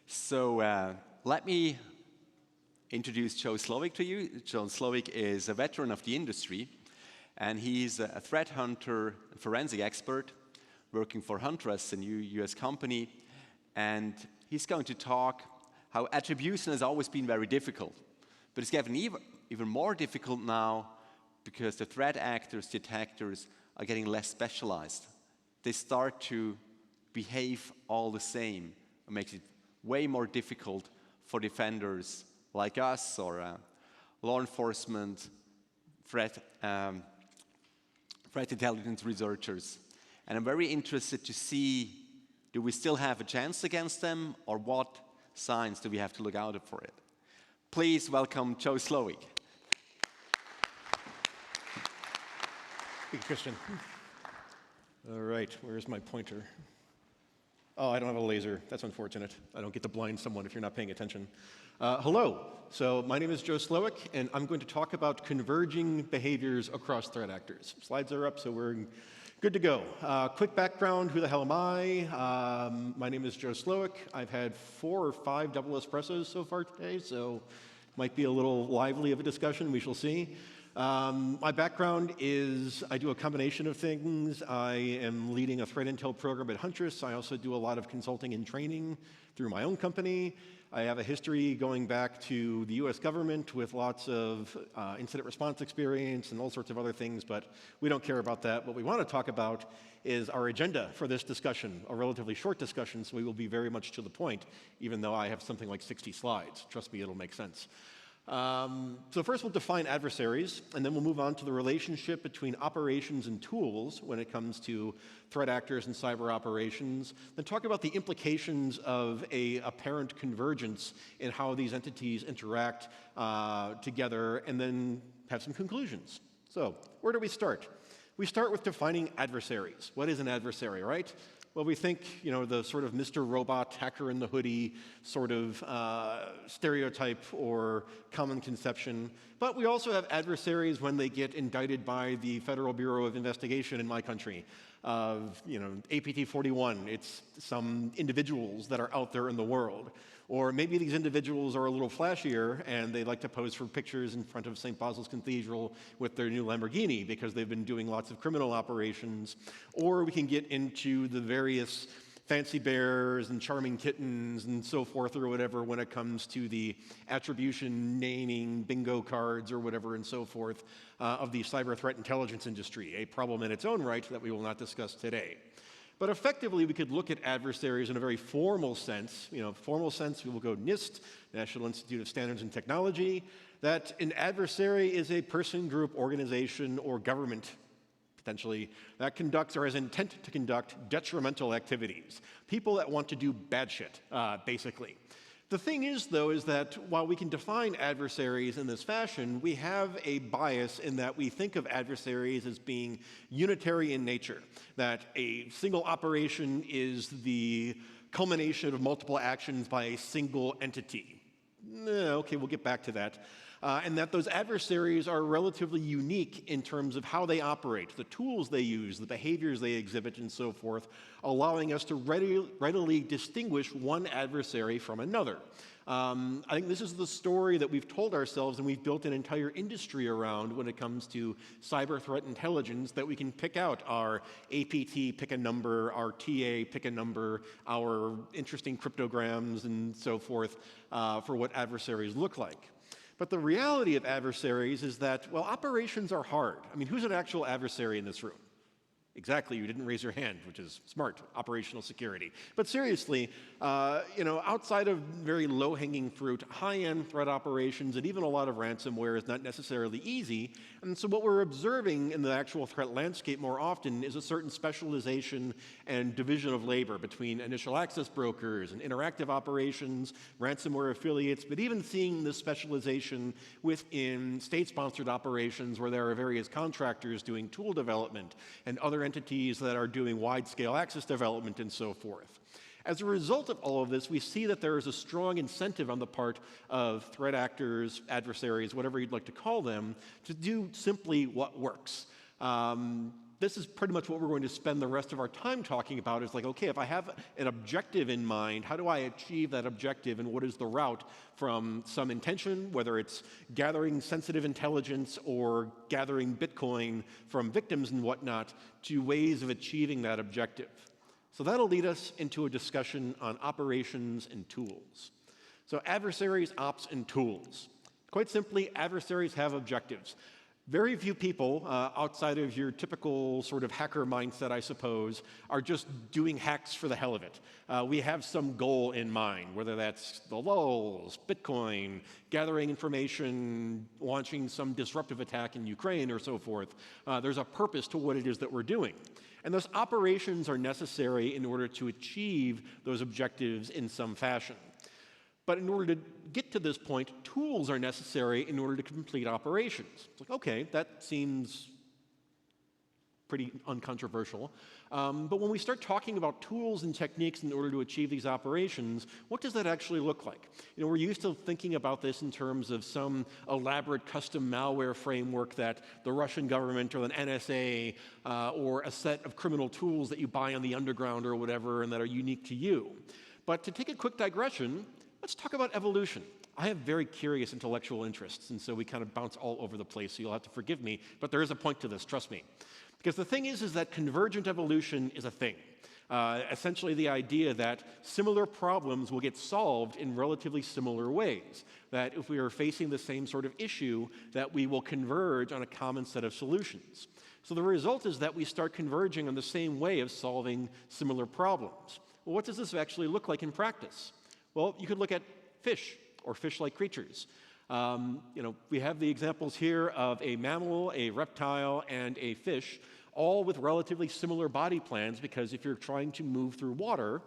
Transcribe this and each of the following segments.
Let me introduce Joe Slowik to you. Joe Slowik is a veteran of the industry, and he's a threat hunter and forensic expert working for Huntress, a new US company. And he's going to talk how attribution has always been very difficult, but it's getting even more difficult now because the threat actors, detectors, are getting less specialized. They start to behave all the same. It makes it way more difficult for defenders like us or law enforcement, threat intelligence researchers. And I'm very interested to see, do we still have a chance against them, or what signs do we have to look out for it? Please welcome Joe Slowik. Thank you, Christian. All right, where's my pointer? Oh, I don't have a laser. That's unfortunate. I don't get to blind someone if you're not paying attention. Hello. So my name is Joe Slowik, and I'm going to talk about converging behaviors across threat actors. Slides are up, so we're good to go. Quick background, who the hell am I? My name is Joe Slowik. I've had 4 or 5 double espressos so far today, so might be a little lively of a discussion. We shall see. My background is I do a combination of things. I am leading a threat intel program at Huntress. I also do a lot of consulting and training through my own company. I have a history going back to the US government with lots of incident response experience and all sorts of other things, but we don't care about that. What we want to talk about is our agenda for this discussion, a relatively short discussion, so we will be very much to the point, even though I have something like 60 slides. Trust me, it'll make sense. So first we'll define adversaries, and then we'll move on to the relationship between operations and tools when it comes to threat actors and cyber operations, then talk about the implications of a apparent convergence in how these entities interact together, and then have some conclusions. So where do we start? We start with defining adversaries. What is an adversary, right? Well, we think, the sort of Mr. Robot, hacker in the hoodie sort of stereotype or common conception. But we also have adversaries when they get indicted by the Federal Bureau of Investigation in my country. APT 41, it's some individuals that are out there in the world. Or maybe these individuals are a little flashier and they like to pose for pictures in front of St. Basil's Cathedral with their new Lamborghini because they've been doing lots of criminal operations. Or we can get into the various fancy bears and charming kittens and so forth or whatever when it comes to the attribution, naming, bingo cards or whatever and so forth of the cyber threat intelligence industry, a problem in its own right that we will not discuss today. But effectively, we could look at adversaries in a very formal sense. Formal sense, we will go NIST, National Institute of Standards and Technology, that an adversary is a person, group, organization, or government, potentially, that conducts or has intent to conduct detrimental activities. People that want to do bad shit, basically. The thing is, though, is that while we can define adversaries in this fashion, we have a bias in that we think of adversaries as being unitary in nature, that a single operation is the culmination of multiple actions by a single entity. Okay, we'll get back to that. And that those adversaries are relatively unique in terms of how they operate, the tools they use, the behaviors they exhibit, and so forth, allowing us to readily distinguish one adversary from another. I think this is the story that we've told ourselves and we've built an entire industry around when it comes to cyber threat intelligence, that we can pick out our APT, pick a number, our TA, pick a number, our interesting cryptograms and so forth for what adversaries look like. But the reality of adversaries is that, well, operations are hard. I mean, who's an actual adversary in this room? Exactly, you didn't raise your hand, which is smart, operational security. But seriously, outside of very low-hanging fruit, high-end threat operations and even a lot of ransomware is not necessarily easy. And so what we're observing in the actual threat landscape more often is a certain specialization and division of labor between initial access brokers and interactive operations, ransomware affiliates, but even seeing this specialization within state-sponsored operations where there are various contractors doing tool development and other entities that are doing wide-scale access development and so forth. As a result of all of this, we see that there is a strong incentive on the part of threat actors, adversaries, whatever you'd like to call them, to do simply what works. This is pretty much what we're going to spend the rest of our time talking about, is like, okay, if I have an objective in mind, how do I achieve that objective, and what is the route from some intention, whether it's gathering sensitive intelligence or gathering Bitcoin from victims and whatnot, to ways of achieving that objective. So that'll lead us into a discussion on operations and tools. So adversaries, ops, and tools. Quite simply, adversaries have objectives. Very few people, outside of your typical sort of hacker mindset, I suppose, are just doing hacks for the hell of it. We have some goal in mind, whether that's the lulz, Bitcoin, gathering information, launching some disruptive attack in Ukraine, or so forth. There's a purpose to what it is that we're doing. And those operations are necessary in order to achieve those objectives in some fashion. But in order to get to this point, tools are necessary in order to complete operations. It's like, okay, that seems pretty uncontroversial. But when we start talking about tools and techniques in order to achieve these operations, what does that actually look like? You know, we're used to thinking about this in terms of some elaborate custom malware framework that the Russian government or the NSA or a set of criminal tools that you buy on the underground or whatever and that are unique to you. But to take a quick digression, let's talk about evolution. I have very curious intellectual interests, and so we kind of bounce all over the place, so you'll have to forgive me, but there is a point to this, trust me. Because the thing is that convergent evolution is a thing. Essentially the idea that similar problems will get solved in relatively similar ways. That if we are facing the same sort of issue, that we will converge on a common set of solutions. So the result is that we start converging on the same way of solving similar problems. Well, what does this actually look like in practice? Well, you could look at fish or fish-like creatures. We have the examples here of a mammal, a reptile, and a fish, all with relatively similar body plans, because if you're trying to move through water,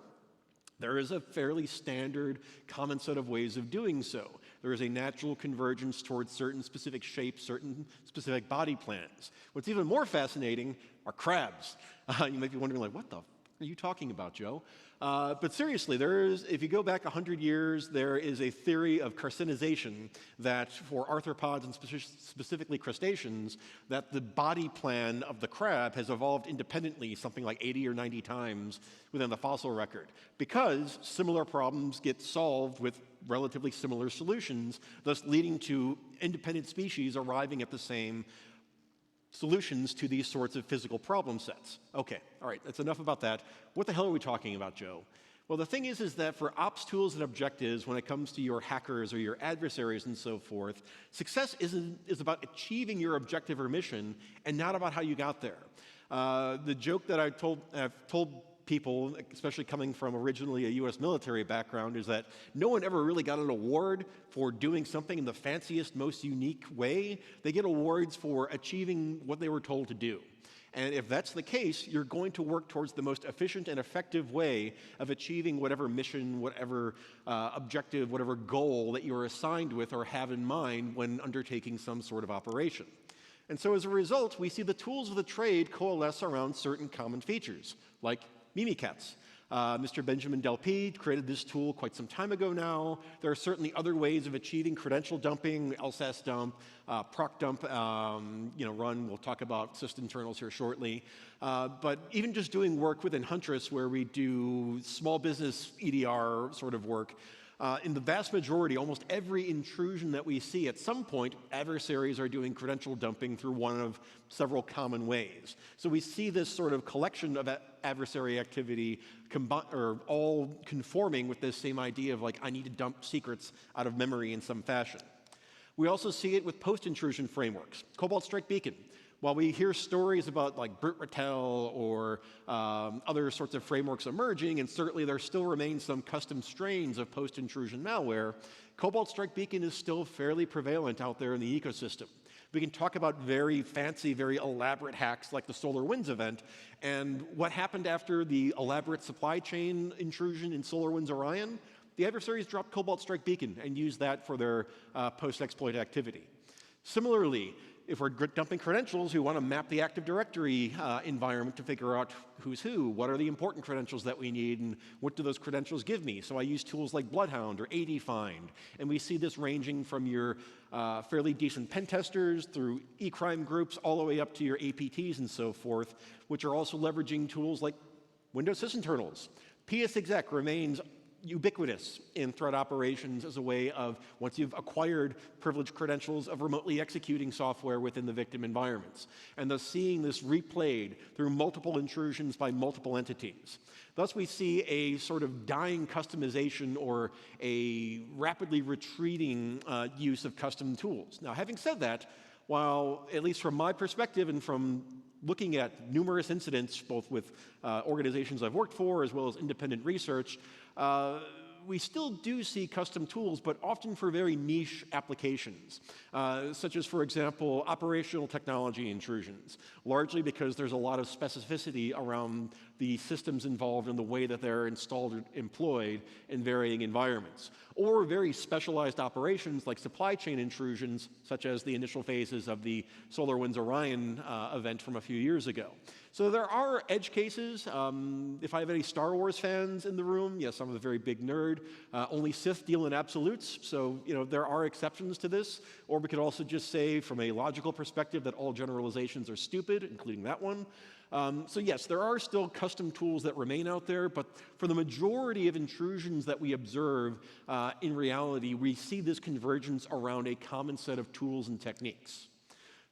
there is a fairly standard common set of ways of doing so. There is a natural convergence towards certain specific shapes, certain specific body plans. What's even more fascinating are crabs. You might be wondering, like, what the are you talking about, Joe? But seriously, if you go back 100 years, there is a theory of carcinization that for arthropods and specifically crustaceans, that the body plan of the crab has evolved independently something like 80 or 90 times within the fossil record, because similar problems get solved with relatively similar solutions, thus leading to independent species arriving at the same solutions to these sorts of physical problem sets. Okay, all right, that's enough about that. What the hell are we talking about, Joe? Well, the thing is that for ops tools and objectives, when it comes to your hackers or your adversaries and so forth, success is about achieving your objective or mission and not about how you got there. The joke that I've told people, especially coming from originally a US military background, is that no one ever really got an award for doing something in the fanciest, most unique way. They get awards for achieving what they were told to do. And if that's the case, you're going to work towards the most efficient and effective way of achieving whatever mission, whatever objective, whatever goal that you're assigned with or have in mind when undertaking some sort of operation. And so as a result, we see the tools of the trade coalesce around certain common features, like Mimikatz. Mr. Benjamin Delpy created this tool quite some time ago now. There are certainly other ways of achieving credential dumping, LSAS dump, proc dump, run. We'll talk about sysinternals here shortly. But even just doing work within Huntress where we do small business EDR sort of work, in the vast majority, almost every intrusion that we see, at some point, adversaries are doing credential dumping through one of several common ways. So we see this sort of collection of adversary activity all conforming with this same idea of, like, I need to dump secrets out of memory in some fashion. We also see it with post-intrusion frameworks. Cobalt Strike Beacon. While we hear stories about like Burt-Rattel or other sorts of frameworks emerging, and certainly there still remains some custom strains of post-intrusion malware, Cobalt Strike Beacon is still fairly prevalent out there in the ecosystem. We can talk about very fancy, very elaborate hacks like the SolarWinds event, and what happened after the elaborate supply chain intrusion in SolarWinds Orion. The adversaries dropped Cobalt Strike Beacon and used that for their post-exploit activity. Similarly, If we're dumping credentials, we want to map the Active Directory environment to figure out who's who, what are the important credentials that we need, and what do those credentials give me. So I use tools like Bloodhound or AD-Find, and we see this ranging from your fairly decent pen testers through e-crime groups all the way up to your APTs and so forth, which are also leveraging tools like Windows sysinternals. PSExec remains ubiquitous in threat operations as a way of, once you've acquired privileged credentials, of remotely executing software within the victim environments, and thus seeing this replayed through multiple intrusions by multiple entities. Thus, we see a sort of dying customization or a rapidly retreating use of custom tools. Now, having said that, while, at least from my perspective and from looking at numerous incidents, both with organizations I've worked for as well as independent research, we still do see custom tools, but often for very niche applications, such as, for example, operational technology intrusions, largely because there's a lot of specificity around the systems involved and the way that they're installed or employed in varying environments, or very specialized operations like supply chain intrusions, such as the initial phases of the SolarWinds Orion event from a few years ago. So there are edge cases. If I have any Star Wars fans in the room, yes, I'm a very big nerd. Only Sith deal in absolutes, so there are exceptions to this. Or we could also just say, from a logical perspective, that all generalizations are stupid, including that one. So yes, there are still custom tools that remain out there, but for the majority of intrusions that we observe, in reality, we see this convergence around a common set of tools and techniques.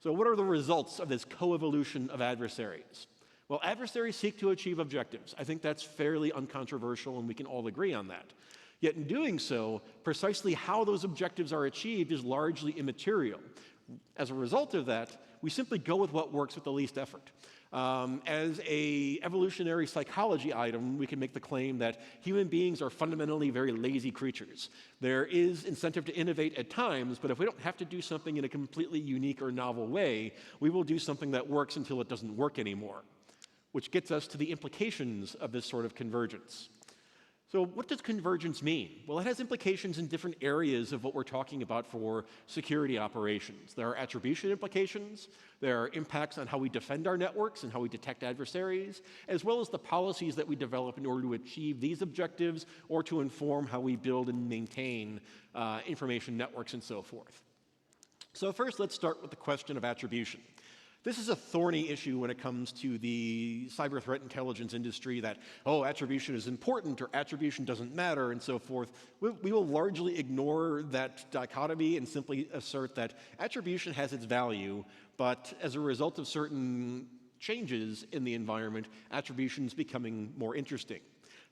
So what are the results of this co-evolution of adversaries? Well, adversaries seek to achieve objectives. I think that's fairly uncontroversial, and we can all agree on that. Yet in doing so, precisely how those objectives are achieved is largely immaterial. As a result of that, we simply go with what works with the least effort. As an evolutionary psychology item, we can make the claim that human beings are fundamentally very lazy creatures. There is incentive to innovate at times, but if we don't have to do something in a completely unique or novel way, we will do something that works until it doesn't work anymore, which gets us to the implications of this sort of convergence. So what does convergence mean? Well, it has implications in different areas of what we're talking about for security operations. There are attribution implications, there are impacts on how we defend our networks and how we detect adversaries, as well as the policies that we develop in order to achieve these objectives or to inform how we build and maintain information networks and so forth. So first, let's start with the question of attribution. This is a thorny issue when it comes to the cyber threat intelligence industry that, oh, attribution is important or attribution doesn't matter and so forth. We will largely ignore that dichotomy and simply assert that attribution has its value, but as a result of certain changes in the environment, attribution is becoming more interesting.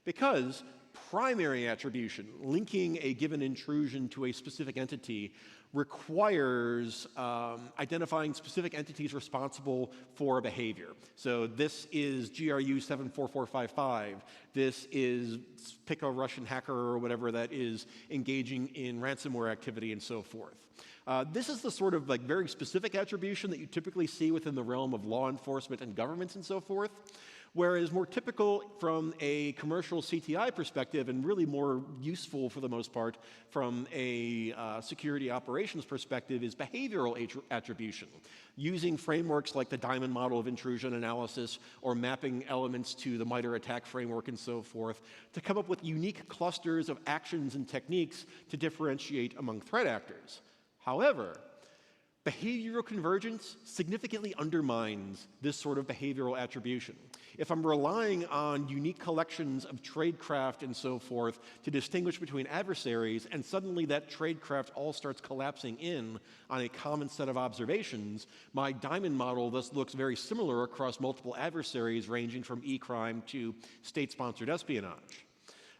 Because primary attribution, linking a given intrusion to a specific entity, requires identifying specific entities responsible for a behavior. So this is GRU 74455. This is pick a Russian hacker or whatever that is engaging in ransomware activity and so forth. This is the sort of very specific attribution that you typically see within the realm of law enforcement and governments and so forth. Whereas more typical from a commercial CTI perspective and really more useful for the most part from a security operations perspective is behavioral attribution, using frameworks like the Diamond model of intrusion analysis or mapping elements to the MITRE attack framework and so forth to come up with unique clusters of actions and techniques to differentiate among threat actors. However, behavioral convergence significantly undermines this sort of behavioral attribution. If I'm relying on unique collections of tradecraft and so forth to distinguish between adversaries, and suddenly that tradecraft all starts collapsing in on a common set of observations, my Diamond model thus looks very similar across multiple adversaries ranging from e-crime to state-sponsored espionage.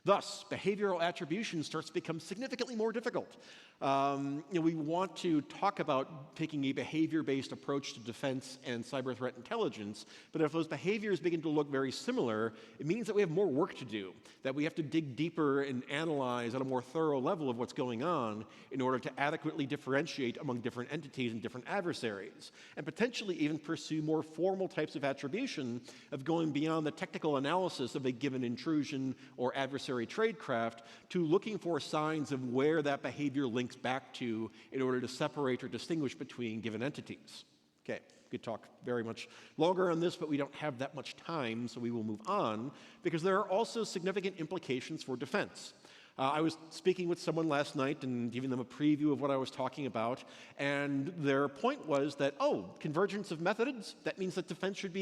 Thus, behavioral attribution starts to become significantly more difficult. We want to talk about taking a behavior-based approach to defense and cyber threat intelligence, but if those behaviors begin to look very similar, it means that we have more work to do, that we have to dig deeper and analyze at a more thorough level of what's going on in order to adequately differentiate among different entities and different adversaries, and potentially even pursue more formal types of attribution of going beyond the technical analysis of a given intrusion or adversary tradecraft to looking for signs of where that behavior links back to in order to separate or distinguish between given entities. Okay, we could talk very much longer on this, but we don't have that much time, so we will move on, because there are also significant implications for defense. I was speaking with someone last night and giving them a preview of what I was talking about, and their point was that, oh, convergence of methods, that means that defense should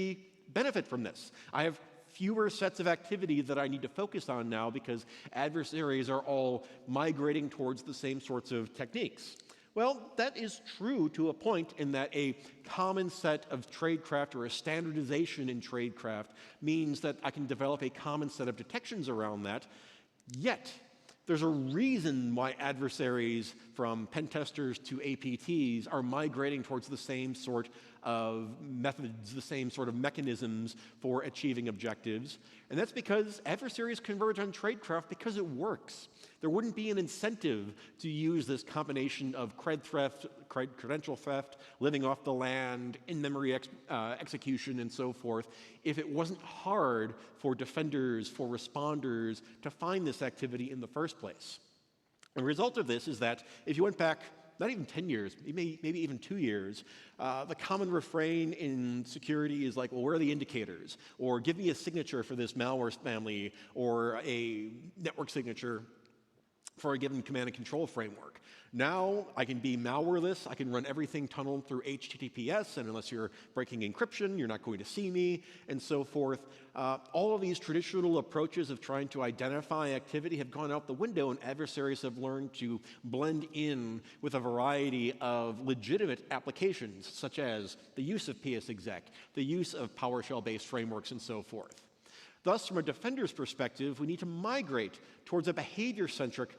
benefit from this. I have fewer sets of activity that I need to focus on now because adversaries are all migrating towards the same sorts of techniques. Well, that is true to a point in that a common set of tradecraft or a standardization in tradecraft means that I can develop a common set of detections around that. Yet, there's a reason why adversaries, from pen testers to APTs, are migrating towards the same sort of methods, the same sort of mechanisms for achieving objectives. And that's because adversaries converge on tradecraft because it works. There wouldn't be an incentive to use this combination of credential theft, living off the land, in-memory execution, and so forth, if it wasn't hard for defenders, for responders, to find this activity in the first place. The result of this is that if you went back not even 10 years, maybe even 2 years, the common refrain in security is like, well, where are the indicators? Or give me a signature for this malware family, or a network signature for a given command and control framework. Now I can be malwareless, I can run everything tunneled through HTTPS, and unless you're breaking encryption, you're not going to see me, and so forth. All of these traditional approaches of trying to identify activity have gone out the window, and adversaries have learned to blend in with a variety of legitimate applications, such as the use of PSExec, the use of PowerShell-based frameworks, and so forth. Thus, from a defender's perspective, we need to migrate towards a behavior-centric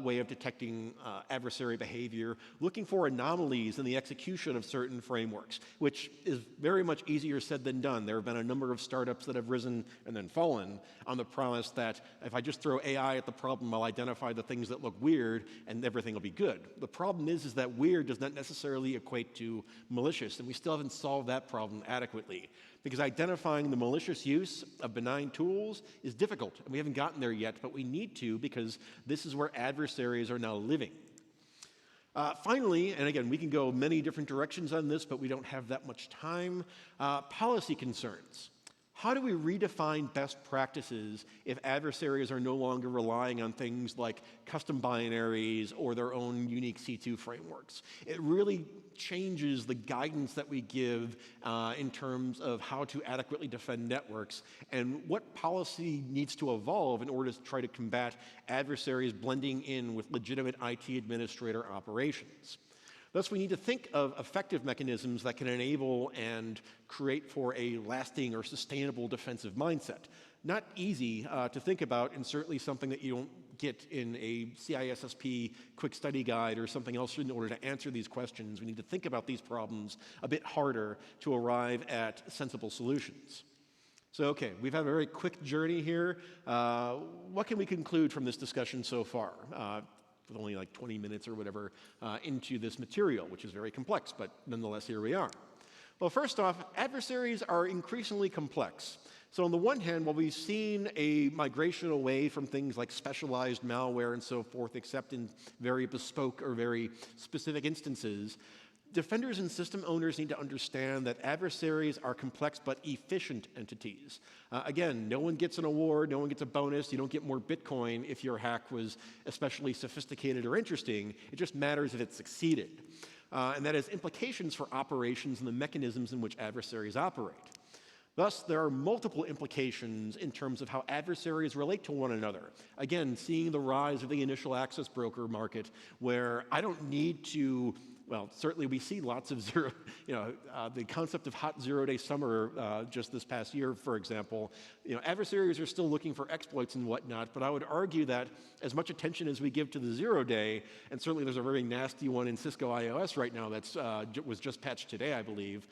way of detecting adversary behavior, looking for anomalies in the execution of certain frameworks, which is very much easier said than done. There have been a number of startups that have risen and then fallen on the promise that if I just throw AI at the problem, I'll identify the things that look weird and everything will be good. The problem is that weird does not necessarily equate to malicious, and we still haven't solved that problem adequately. Because identifying the malicious use of benign tools is difficult, and we haven't gotten there yet, but we need to, because this is where adversaries are now living. Finally, and again, we can go many different directions on this, but we don't have that much time, policy concerns. How do we redefine best practices if adversaries are no longer relying on things like custom binaries or their own unique C2 frameworks? It really changes the guidance that we give in terms of how to adequately defend networks and what policy needs to evolve in order to try to combat adversaries blending in with legitimate IT administrator operations. Thus, we need to think of effective mechanisms that can enable and create for a lasting or sustainable defensive mindset. Not easy to think about, and certainly something that you don't get in a CISSP quick study guide or something else in order to answer these questions. We need to think about these problems a bit harder to arrive at sensible solutions. So, okay, we've had a very quick journey here. What can we conclude from this discussion so far? With only like 20 minutes or whatever into this material, which is very complex, but nonetheless, here we are. Well, first off, adversaries are increasingly complex. So on the one hand, while we've seen a migration away from things like specialized malware and so forth, except in very bespoke or very specific instances, defenders and system owners need to understand that adversaries are complex but efficient entities. Again, no one gets an award, no one gets a bonus, you don't get more Bitcoin if your hack was especially sophisticated or interesting. It just matters if it succeeded. And that has implications for operations and the mechanisms in which adversaries operate. Thus, there are multiple implications in terms of how adversaries relate to one another. Again, seeing the rise of the initial access broker market, where I don't need to, well, certainly we see lots of the concept of hot zero-day summer just this past year, for example. Adversaries are still looking for exploits and whatnot, but I would argue that as much attention as we give to the zero-day, and certainly there's a very nasty one in Cisco iOS right now that was just patched today, I believe.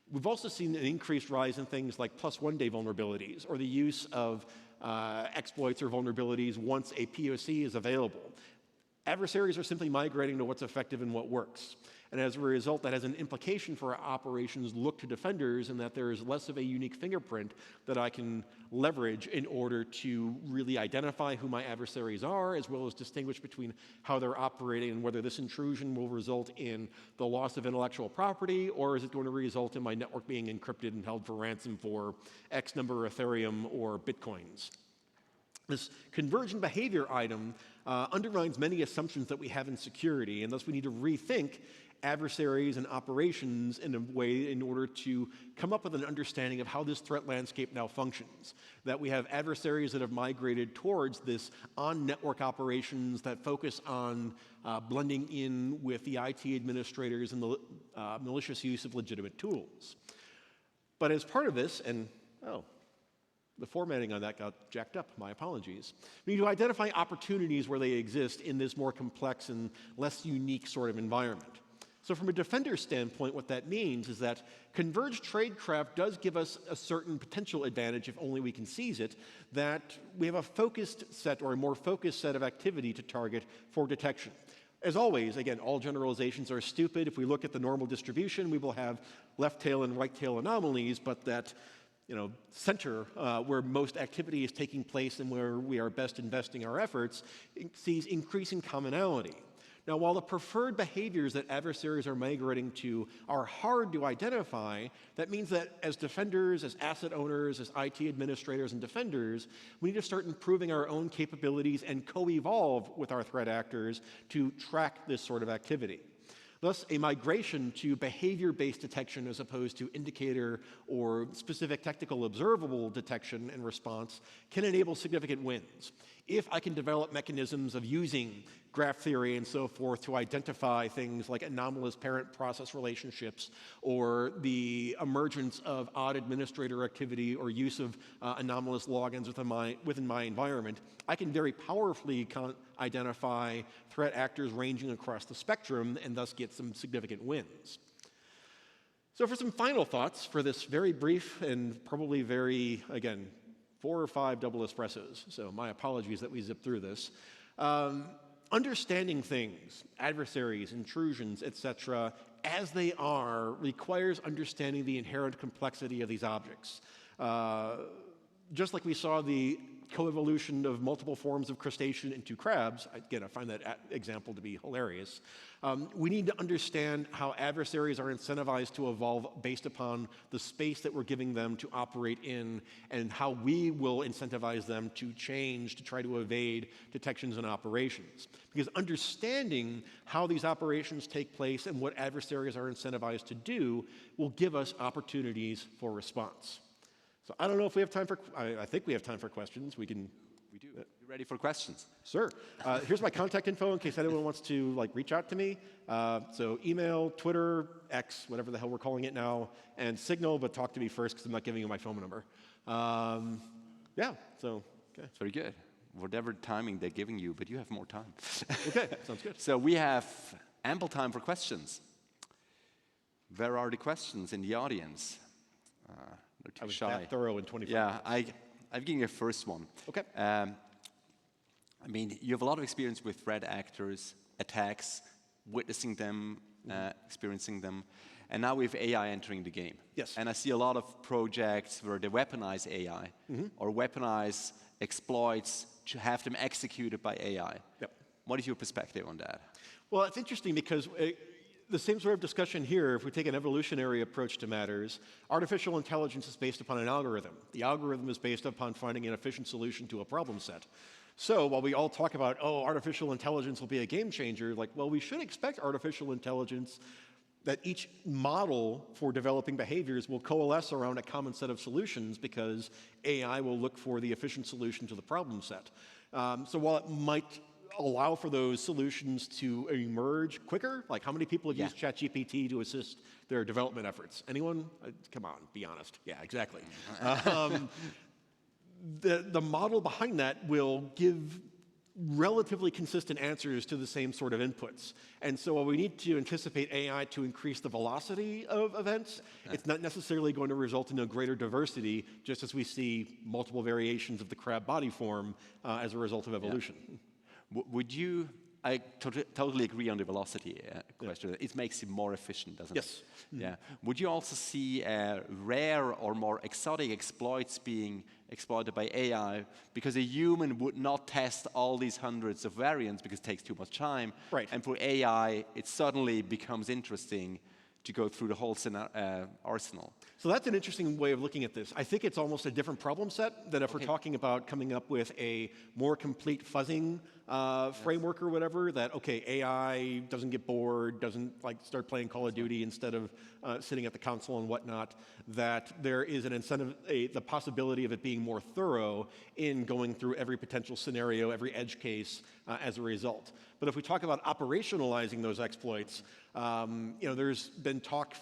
We've also seen an increased rise in things like +1-day vulnerabilities, or the use of exploits or vulnerabilities once a POC is available. Adversaries are simply migrating to what's effective and what works. And as a result, that has an implication for our operations look to defenders, and that there is less of a unique fingerprint that I can leverage in order to really identify who my adversaries are, as well as distinguish between how they're operating and whether this intrusion will result in the loss of intellectual property, or is it going to result in my network being encrypted and held for ransom for X number of Ethereum or Bitcoins. This convergent behavior item undermines many assumptions that we have in security, and thus we need to rethink adversaries and operations in a way in order to come up with an understanding of how this threat landscape now functions. That we have adversaries that have migrated towards this on-network operations that focus on blending in with the IT administrators and the malicious use of legitimate tools. But as part of this, and the formatting on that got jacked up, my apologies. We need to identify opportunities where they exist in this more complex and less unique sort of environment. So from a defender standpoint, what that means is that converged tradecraft does give us a certain potential advantage if only we can seize it, that we have a focused set or a more focused set of activity to target for detection. As always, again, all generalizations are stupid. If we look at the normal distribution, we will have left tail and right tail anomalies, but that center where most activity is taking place and where we are best investing our efforts sees increasing commonality. Now, while the preferred behaviors that adversaries are migrating to are hard to identify, that means that as defenders, as asset owners, as IT administrators and defenders, we need to start improving our own capabilities and co-evolve with our threat actors to track this sort of activity. Thus, a migration to behavior-based detection as opposed to indicator or specific technical observable detection and response can enable significant wins. If I can develop mechanisms of using graph theory and so forth to identify things like anomalous parent-process relationships or the emergence of odd administrator activity or use of anomalous logins within my environment, I can very powerfully identify threat actors ranging across the spectrum and thus get some significant wins. So for some final thoughts for this very brief and probably very, again, 4 or 5 double espressos, so my apologies that we zipped through this. Understanding things, adversaries, intrusions, etc., as they are, requires understanding the inherent complexity of these objects. Just like we saw the coevolution of multiple forms of crustacean into crabs, again, I find that example to be hilarious. We need to understand how adversaries are incentivized to evolve based upon the space that we're giving them to operate in and how we will incentivize them to change to try to evade detections and operations. Because understanding how these operations take place and what adversaries are incentivized to do will give us opportunities for response. So I don't know if we have time for, I think we have time for questions. We do. You ready for questions? Sure. Here's my contact info in case anyone wants to reach out to me. So email, Twitter, X, whatever the hell we're calling it now, and Signal, but talk to me first because I'm not giving you my phone number. Yeah, so, okay. Very good. Whatever timing they're giving you, but you have more time. Okay, sounds good. So we have ample time for questions. Where are the questions in the audience? I was that thorough in 25 minutes. I'm giving you a first one. Okay. I mean, you have a lot of experience with threat actors, attacks, witnessing them, experiencing them, and now we have AI entering the game. Yes. And I see a lot of projects where they weaponize AI or weaponize exploits to have them executed by AI. Yep. What is your perspective on that? Well, it's interesting because the same sort of discussion here, if we take an evolutionary approach to matters, artificial intelligence is based upon an algorithm. The algorithm is based upon finding an efficient solution to a problem set. So while we all talk about, oh, artificial intelligence will be a game changer, well, we should expect artificial intelligence that each model for developing behaviors will coalesce around a common set of solutions because AI will look for the efficient solution to the problem set. So while it might allow for those solutions to emerge quicker? Like how many people have used ChatGPT to assist their development efforts? Anyone? Come on, be honest. Yeah, exactly. The model behind that will give relatively consistent answers to the same sort of inputs. And so while we need to anticipate AI to increase the velocity of events, it's not necessarily going to result in a greater diversity, just as we see multiple variations of the crab body form as a result of evolution. Would you, I totally agree on the velocity question. It makes it more efficient, doesn't it? Yes. Yeah. Would you also see rare or more exotic exploits being exploited by AI because a human would not test all these hundreds of variants because it takes too much time? Right. And for AI, it suddenly becomes interesting to go through the whole arsenal. So that's an interesting way of looking at this. I think it's almost a different problem set than if we're talking about coming up with a more complete fuzzing framework or whatever, that, okay, AI doesn't get bored, doesn't like start playing Call of Duty instead of sitting at the console and whatnot, that there is an incentive, the possibility of it being more thorough in going through every potential scenario, every edge case as a result. But if we talk about operationalizing those exploits, there's been talk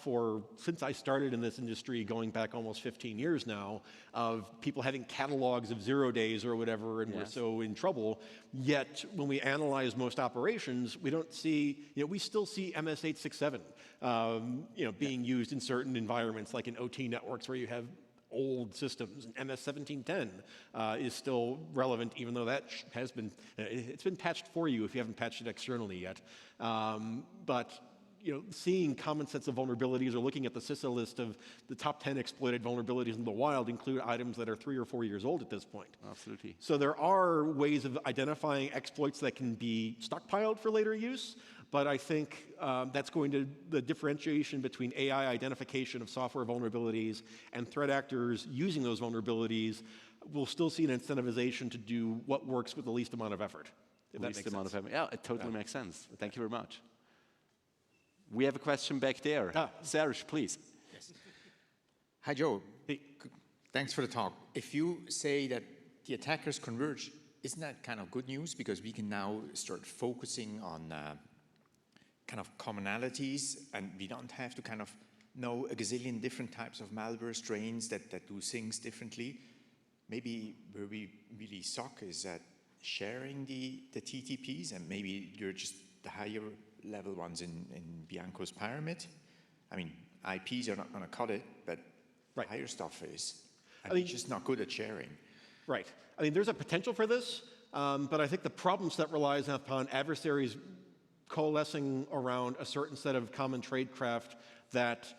since I started in this industry, going back almost 15 years now, of people having catalogs of 0 days or whatever, and we're so in trouble. Yet when we analyze most operations, we don't see, we still see MS-867, being used in certain environments, like in OT networks where you have old systems. And MS-1710 is still relevant, even though that it's been patched for you if you haven't patched it externally yet. But seeing common sets of vulnerabilities or looking at the CISA list of the top 10 exploited vulnerabilities in the wild include items that are 3 or 4 years old at this point. Absolutely. So there are ways of identifying exploits that can be stockpiled for later use, but I think that's going to, the differentiation between AI identification of software vulnerabilities and threat actors using those vulnerabilities, we'll still see an incentivization to do what works with the least amount of effort. Least amount of effort. Yeah, it totally makes sense. Thank you very much. We have a question back there. Serge, please. Yes. Hi, Joe. Thanks for the talk. If you say that the attackers converge, isn't that kind of good news? Because we can now start focusing on kind of commonalities, and we don't have to kind of know a gazillion different types of malware strains that do things differently. Maybe where we really suck is at sharing the TTPs, and maybe you're just the higher level ones in Bianco's pyramid. I mean, IPs are not going to cut it, but higher stuff is. And it's just not good at sharing. Right. I mean, there's a potential for this, but I think the problem set relies upon adversaries coalescing around a certain set of common tradecraft that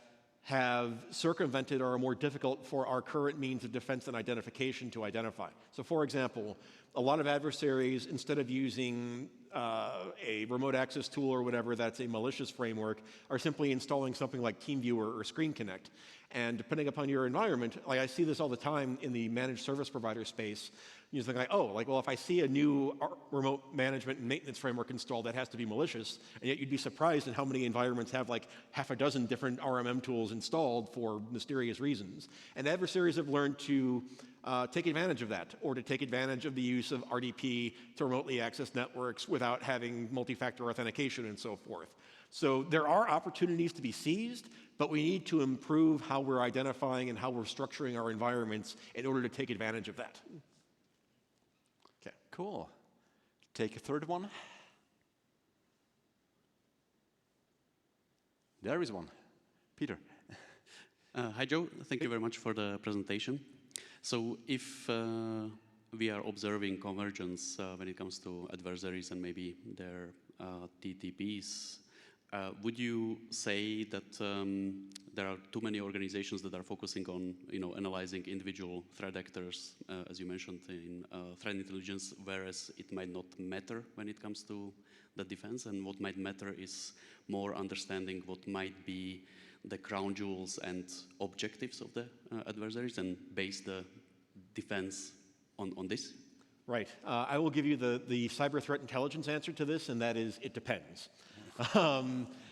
have circumvented or are more difficult for our current means of defense and identification to identify. So for example, a lot of adversaries, instead of using a remote access tool or whatever that's a malicious framework, are simply installing something like TeamViewer or Screen Connect. And depending upon your environment, like I see this all the time in the managed service provider space, you think like, well, if I see a new remote management and maintenance framework installed, that has to be malicious. And yet you'd be surprised at how many environments have like half a dozen different RMM tools installed for mysterious reasons. And adversaries have learned to take advantage of that, or to take advantage of the use of RDP to remotely access networks without having multi-factor authentication and so forth. So there are opportunities to be seized, but we need to improve how we're identifying and how we're structuring our environments in order to take advantage of that. Okay, cool. Take a third one. There is one. Peter. Hi, Joe. Thank you very much for the presentation. So if we are observing convergence when it comes to adversaries and maybe their TTPs, would you say that there are too many organizations that are focusing on, analyzing individual threat actors, as you mentioned in threat intelligence, whereas it might not matter when it comes to the defense, and what might matter is more understanding what might be the crown jewels and objectives of the adversaries, and base the defense on this? Right. I will give you the cyber threat intelligence answer to this, and that is, it depends.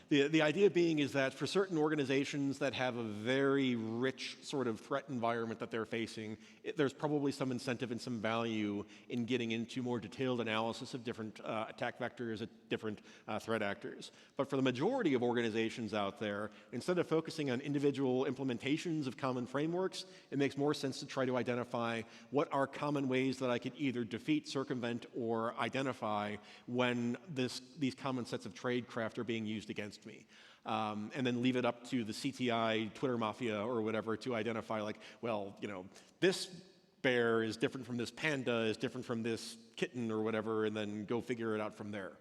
The idea being is that for certain organizations that have a very rich sort of threat environment that they're facing, there's probably some incentive and some value in getting into more detailed analysis of different attack vectors at different threat actors. But for the majority of organizations out there, instead of focusing on individual implementations of common frameworks, it makes more sense to try to identify what are common ways that I could either defeat, circumvent, or identify when these common sets of tradecraft are being used against me. And then leave it up to the CTI, Twitter mafia, or whatever to identify like, well, this bear is different from this panda, is different from this kitten or whatever, and then go figure it out from there.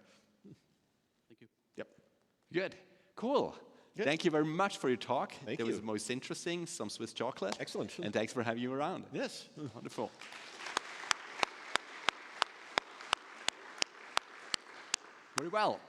Good. Cool. Good. Thank you very much for your talk. Thank It was you. most interesting, some Swiss chocolate. Excellent. And thanks for having you around. Yes. Wonderful. Very well.